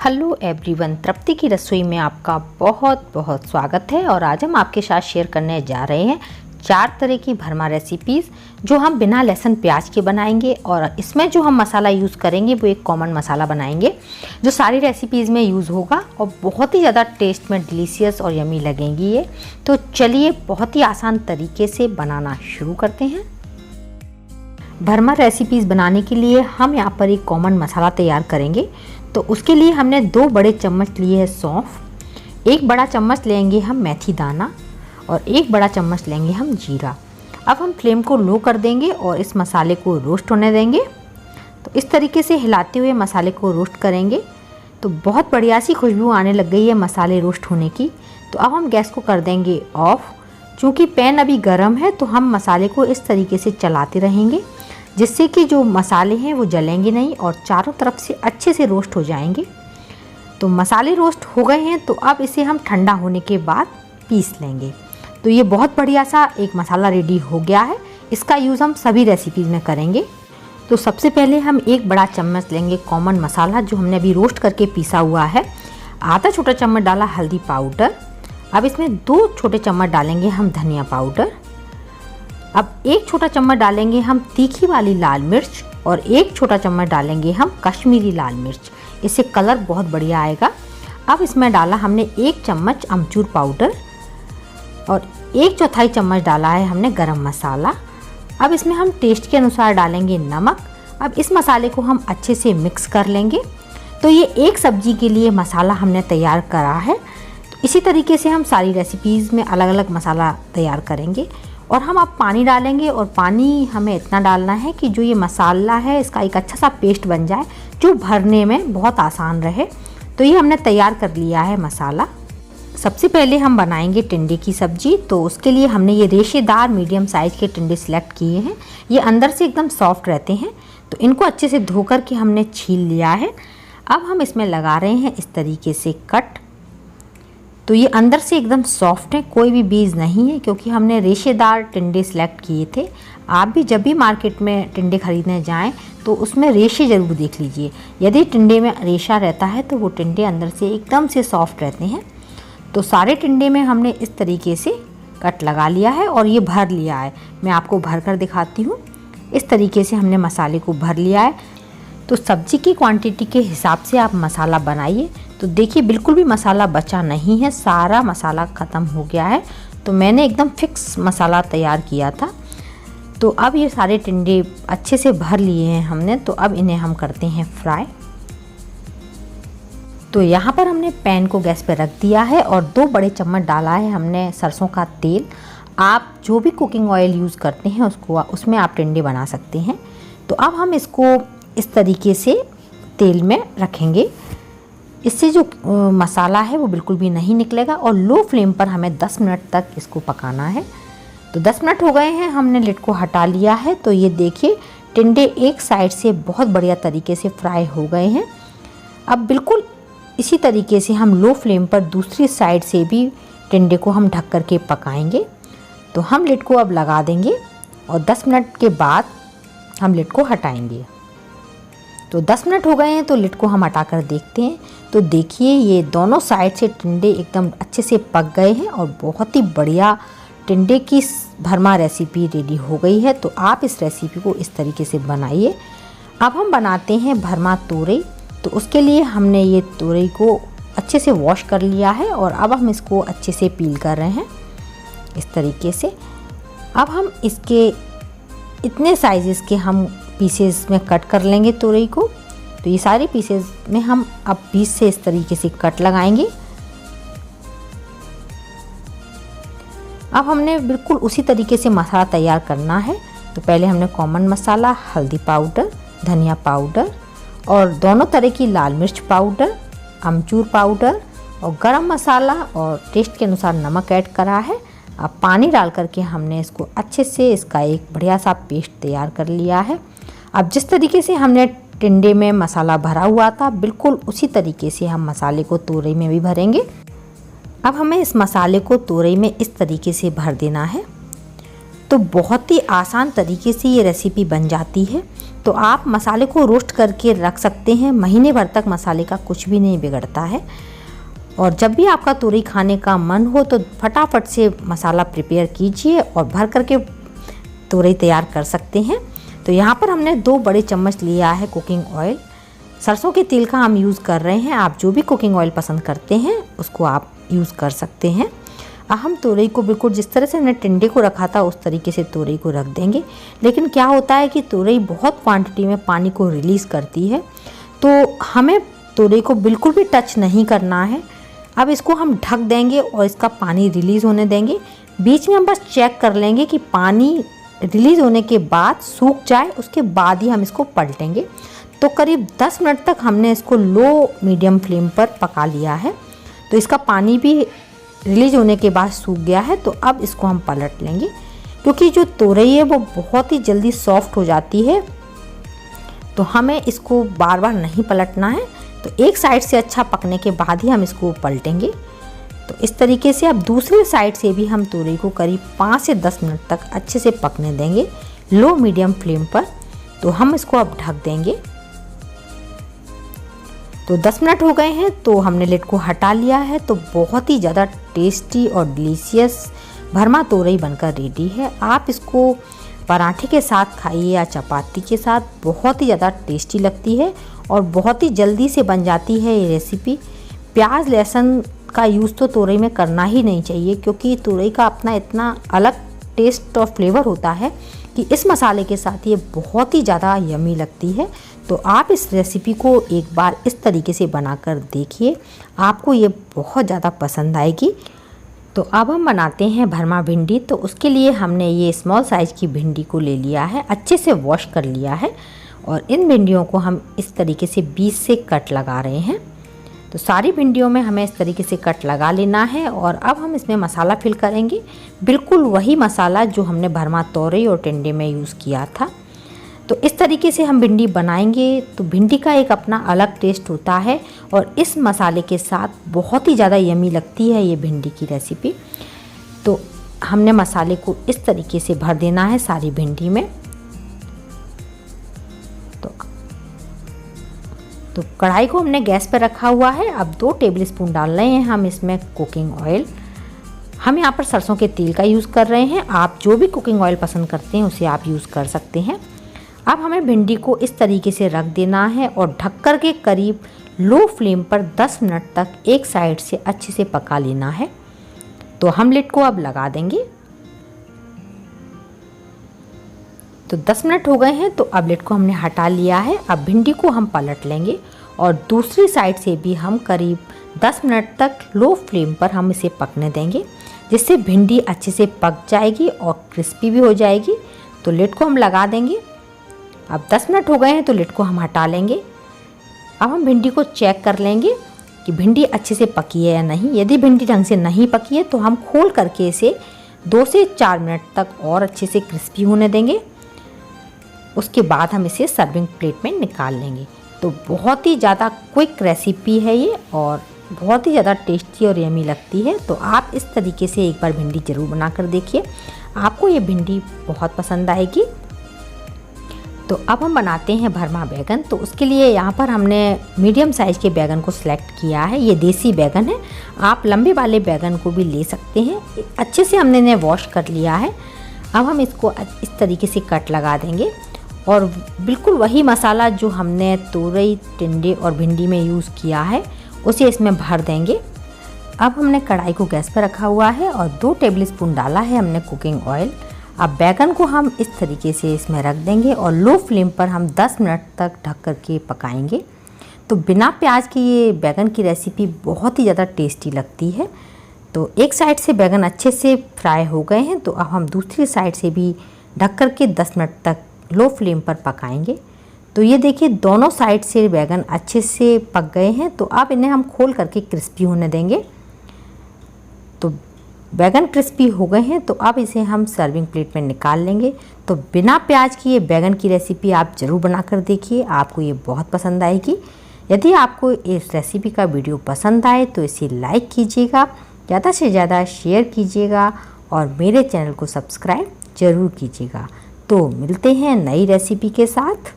Hello everyone, तृप्ति की रसोई में आपका बहुत बहुत स्वागत है। और आज हम आपके साथ शेयर करने जा रहे हैं 4 तरह की भरमा रेसिपीज़ जो हम बिना लहसुन प्याज के बनाएंगे। और इसमें जो हम मसाला यूज़ करेंगे वो एक कॉमन मसाला बनाएंगे जो सारी रेसिपीज़ में यूज़ होगा और बहुत ही ज़्यादा टेस्ट में डिलीशियस और यमी लगेंगी ये। तो चलिए बहुत ही आसान तरीके से बनाना शुरू करते हैं। भरमा रेसिपीज़ बनाने के लिए हम यहाँ पर एक कॉमन मसाला तैयार करेंगे। तो उसके लिए हमने 2 बड़े चम्मच लिए हैं सौंफ, 1 बड़ा चम्मच लेंगे हम मेथी दाना और 1 बड़ा चम्मच लेंगे हम जीरा। अब हम फ्लेम को लो कर देंगे और इस मसाले को रोस्ट होने देंगे। तो इस तरीके से हिलाते हुए मसाले को रोस्ट करेंगे। तो बहुत बढ़िया सी खुशबू आने लग गई है मसाले रोस्ट होने की। तो अब हम गैस को कर देंगे ऑफ। चूँकि पैन अभी गर्म है तो हम मसाले को इस तरीके से चलाते रहेंगे जिससे कि जो मसाले हैं वो जलेंगे नहीं और चारों तरफ से अच्छे से रोस्ट हो जाएंगे। तो मसाले रोस्ट हो गए हैं तो अब इसे हम ठंडा होने के बाद पीस लेंगे। तो ये बहुत बढ़िया सा एक मसाला रेडी हो गया है। इसका यूज़ हम सभी रेसिपीज़ में करेंगे। तो सबसे पहले हम 1 बड़ा चम्मच लेंगे कॉमन मसाला जो हमने अभी रोस्ट करके पीसा हुआ है। आधा छोटा चम्मच डाला हल्दी पाउडर। अब इसमें 2 छोटे चम्मच डालेंगे हम धनिया पाउडर। अब 1 छोटा चम्मच डालेंगे हम तीखी वाली लाल मिर्च और 1 छोटा चम्मच डालेंगे हम कश्मीरी लाल मिर्च। इससे कलर बहुत बढ़िया आएगा। अब इसमें डाला हमने 1 चम्मच अमचूर पाउडर और 1/4 चम्मच डाला है हमने गरम मसाला। अब इसमें हम टेस्ट के अनुसार डालेंगे नमक। अब इस मसाले को हम अच्छे से मिक्स कर लेंगे। तो ये एक सब्जी के लिए मसाला हमने तैयार करा है। तो इसी तरीके से हम सारी रेसिपीज़ में अलग अलग मसाला तैयार करेंगे। और हम अब पानी डालेंगे और पानी हमें इतना डालना है कि जो ये मसाला है इसका एक अच्छा सा पेस्ट बन जाए जो भरने में बहुत आसान रहे। तो ये हमने तैयार कर लिया है मसाला। सबसे पहले हम बनाएंगे टिंडे की सब्जी। तो उसके लिए हमने ये रेशेदार मीडियम साइज़ के टिंडे सेलेक्ट किए हैं। ये अंदर से एकदम सॉफ्ट रहते हैं। तो इनको अच्छे से धो कर के हमने छील लिया है। अब हम इसमें लगा रहे हैं इस तरीके से कट। तो ये अंदर से एकदम सॉफ्ट है, कोई भी बीज नहीं है क्योंकि हमने रेशेदार टिंडे सेलेक्ट किए थे। आप भी जब भी मार्केट में टिंडे खरीदने जाएं तो उसमें रेशे ज़रूर देख लीजिए। यदि टिंडे में रेशा रहता है तो वो टिंडे अंदर से एकदम से सॉफ्ट रहते हैं। तो सारे टिंडे में हमने इस तरीके से कट लगा लिया है और ये भर लिया है। मैं आपको भर कर दिखाती हूँ। इस तरीके से हमने मसाले को भर लिया है। तो सब्जी की क्वांटिटी के हिसाब से आप मसाला बनाइए। तो देखिए बिल्कुल भी मसाला बचा नहीं है, सारा मसाला ख़त्म हो गया है। तो मैंने एकदम फिक्स मसाला तैयार किया था। तो अब ये सारे टिंडे अच्छे से भर लिए हैं हमने। तो अब इन्हें हम करते हैं फ्राई। तो यहाँ पर हमने पैन को गैस पे रख दिया है और 2 बड़े चम्मच डाला है हमने सरसों का तेल। आप जो भी कुकिंग ऑयल यूज़ करते हैं उसमें आप टिंडे बना सकते हैं। तो अब हम इसको इस तरीके से तेल में रखेंगे। इससे जो मसाला है वो बिल्कुल भी नहीं निकलेगा और लो फ्लेम पर हमें 10 मिनट तक इसको पकाना है। तो 10 मिनट हो गए हैं, हमने लिड को हटा लिया है। तो ये देखिए टिंडे एक साइड से बहुत बढ़िया तरीके से फ्राई हो गए हैं। अब बिल्कुल इसी तरीके से हम लो फ्लेम पर दूसरी साइड से भी टिंडे को हम ढक कर के पकाएंगे। तो हम लिड को अब लगा देंगे और 10 मिनट के बाद हम लिड को हटाएंगे। तो 10 मिनट हो गए हैं तो लिड को हम हटा कर देखते हैं। तो देखिए ये दोनों साइड से टिंडे एकदम अच्छे से पक गए हैं और बहुत ही बढ़िया टिंडे की भरमा रेसिपी रेडी हो गई है। तो आप इस रेसिपी को इस तरीके से बनाइए। अब हम बनाते हैं भरमा तोरई। तो उसके लिए हमने ये तोरई को अच्छे से वॉश कर लिया है और अब हम इसको अच्छे से पील कर रहे हैं इस तरीके से। अब हम इसके इतने साइज़ के हम पीसेस में कट कर लेंगे तोरई को। तो ये सारे पीसेस में हम अब बीच से इस तरीके से कट लगाएंगे। अब हमने बिल्कुल उसी तरीके से मसाला तैयार करना है। तो पहले हमने कॉमन मसाला, हल्दी पाउडर, धनिया पाउडर और दोनों तरह की लाल मिर्च पाउडर, अमचूर पाउडर और गरम मसाला और टेस्ट के अनुसार नमक ऐड करा है। अब पानी डाल करके हमने इसको अच्छे से इसका एक बढ़िया सा पेस्ट तैयार कर लिया है। अब जिस तरीके से हमने टिंडे में मसाला भरा हुआ था बिल्कुल उसी तरीके से हम मसाले को तोरई में भी भरेंगे। अब हमें इस मसाले को तोरई में इस तरीके से भर देना है। तो बहुत ही आसान तरीके से ये रेसिपी बन जाती है। तो आप मसाले को रोस्ट करके रख सकते हैं, महीने भर तक मसाले का कुछ भी नहीं बिगड़ता है। और जब भी आपका तोरई खाने का मन हो तो फटाफट से मसाला प्रिपेयर कीजिए और भर करके तोरई तैयार कर सकते हैं। तो यहाँ पर हमने 2 बड़े चम्मच लिया है कुकिंग ऑयल, सरसों के तेल का हम यूज़ कर रहे हैं। आप जो भी कुकिंग ऑयल पसंद करते हैं उसको आप यूज़ कर सकते हैं। अब हम तोरई को बिल्कुल जिस तरह से हमने टिंडे को रखा था उस तरीके से तोरई को रख देंगे। लेकिन क्या होता है कि तोरई बहुत क्वांटिटी में पानी को रिलीज़ करती है, तो हमें तोरई को बिल्कुल भी टच नहीं करना है। अब इसको हम ढक देंगे और इसका पानी रिलीज़ होने देंगे। बीच में हम बस चेक कर लेंगे कि पानी रिलीज़ होने के बाद सूख जाए, उसके बाद ही हम इसको पलटेंगे। तो करीब 10 मिनट तक हमने इसको लो मीडियम फ्लेम पर पका लिया है। तो इसका पानी भी रिलीज़ होने के बाद सूख गया है। तो अब इसको हम पलट लेंगे, क्योंकि जो तोरई है वो बहुत ही जल्दी सॉफ्ट हो जाती है, तो हमें इसको बार बार नहीं पलटना है। तो एक साइड से अच्छा पकने के बाद ही हम इसको पलटेंगे। तो इस तरीके से अब दूसरी साइड से भी हम तोरई को करीब 5 से 10 मिनट तक अच्छे से पकने देंगे लो मीडियम फ्लेम पर। तो हम इसको अब ढक देंगे। तो 10 मिनट हो गए हैं, तो हमने लिड को हटा लिया है। तो बहुत ही ज़्यादा टेस्टी और डिलीशियस भरमा तोरई बनकर रेडी है। आप इसको पराठे के साथ खाइए या चपाती के साथ, बहुत ही ज़्यादा टेस्टी लगती है और बहुत ही जल्दी से बन जाती है ये रेसिपी। प्याज लहसुन का यूज़ तो तोरई में करना ही नहीं चाहिए, क्योंकि तोरई का अपना इतना अलग टेस्ट और फ्लेवर होता है कि इस मसाले के साथ ये बहुत ही ज़्यादा यमी लगती है। तो आप इस रेसिपी को एक बार इस तरीके से बनाकर देखिए, आपको ये बहुत ज़्यादा पसंद आएगी। तो अब हम बनाते हैं भरमा भिंडी। तो उसके लिए हमने ये स्मॉल साइज़ की भिंडी को ले लिया है, अच्छे से वॉश कर लिया है और इन भिंडियों को हम इस तरीके से बीच से कट लगा रहे हैं। तो सारी भिंडियों में हमें इस तरीके से कट लगा लेना है और अब हम इसमें मसाला फिल करेंगे, बिल्कुल वही मसाला जो हमने भरमा तोरई और टिंडे में यूज़ किया था। तो इस तरीके से हम भिंडी बनाएंगे। तो भिंडी का एक अपना अलग टेस्ट होता है और इस मसाले के साथ बहुत ही ज़्यादा यमी लगती है ये भिंडी की रेसिपी। तो हमने मसाले को इस तरीके से भर देना है सारी भिंडी में। तो कढ़ाई को हमने गैस पर रखा हुआ है। अब 2 टेबलस्पून डाल रहे हैं हम इसमें कुकिंग ऑयल। हम यहाँ पर सरसों के तेल का यूज़ कर रहे हैं, आप जो भी कुकिंग ऑयल पसंद करते हैं उसे आप यूज़ कर सकते हैं। अब हमें भिंडी को इस तरीके से रख देना है और ढक कर के करीब लो फ्लेम पर 10 मिनट तक एक साइड से अच्छे से पका लेना है। तो हम लिड को अब लगा देंगे। तो 10 मिनट हो गए हैं, तो अब लिड को हमने हटा लिया है। अब भिंडी को हम पलट लेंगे और दूसरी साइड से भी हम करीब 10 मिनट तक लो फ्लेम पर हम इसे पकने देंगे, जिससे भिंडी अच्छे से पक जाएगी और क्रिस्पी भी हो जाएगी। तो लिड को हम लगा देंगे। अब 10 मिनट हो गए हैं, तो लिड को हम हटा लेंगे। अब हम भिंडी को चेक कर लेंगे कि भिंडी अच्छे से पकी है या नहीं। यदि भिंडी ढंग से नहीं पकी है तो हम खोल करके इसे 2 से 4 मिनट तक और अच्छे से क्रिस्पी होने देंगे। उसके बाद हम इसे सर्विंग प्लेट में निकाल लेंगे। तो बहुत ही ज़्यादा क्विक रेसिपी है ये और बहुत ही ज़्यादा टेस्टी और यमी लगती है। तो आप इस तरीके से एक बार भिंडी ज़रूर बनाकर देखिए, आपको ये भिंडी बहुत पसंद आएगी। तो अब हम बनाते हैं भरमा बैगन। तो उसके लिए यहाँ पर हमने मीडियम साइज़ के बैगन को सिलेक्ट किया है। ये देसी बैगन है, आप लंबे वाले बैगन को भी ले सकते हैं। अच्छे से हमने इन्हें वॉश कर लिया है। अब हम इसको इस तरीके से कट लगा देंगे और बिल्कुल वही मसाला जो हमने तोरई, टिंडे और भिंडी में यूज़ किया है उसे इसमें भर देंगे। अब हमने कढ़ाई को गैस पर रखा हुआ है और 2 टेबलस्पून डाला है हमने कुकिंग ऑयल। अब बैगन को हम इस तरीके से इसमें रख देंगे और लो फ्लेम पर हम 10 मिनट तक ढक करके पकाएंगे। तो बिना प्याज के ये बैगन की रेसिपी बहुत ही ज़्यादा टेस्टी लगती है। तो एक साइड से बैगन अच्छे से फ्राई हो गए हैं, तो अब हम दूसरी साइड से भी ढक करके 10 मिनट तक लो फ्लेम पर पकाएंगे। तो ये देखिए दोनों साइड से बैगन अच्छे से पक गए हैं। तो अब इन्हें हम खोल करके क्रिस्पी होने देंगे। तो बैगन क्रिस्पी हो गए हैं, तो अब इसे हम सर्विंग प्लेट में निकाल लेंगे। तो बिना प्याज की ये बैगन की रेसिपी आप ज़रूर बनाकर देखिए, आपको ये बहुत पसंद आएगी। यदि आपको इस रेसिपी का वीडियो पसंद आए तो इसे लाइक कीजिएगा, ज़्यादा से ज़्यादा शेयर कीजिएगा और मेरे चैनल को सब्सक्राइब ज़रूर कीजिएगा। तो मिलते हैं नई रेसिपी के साथ।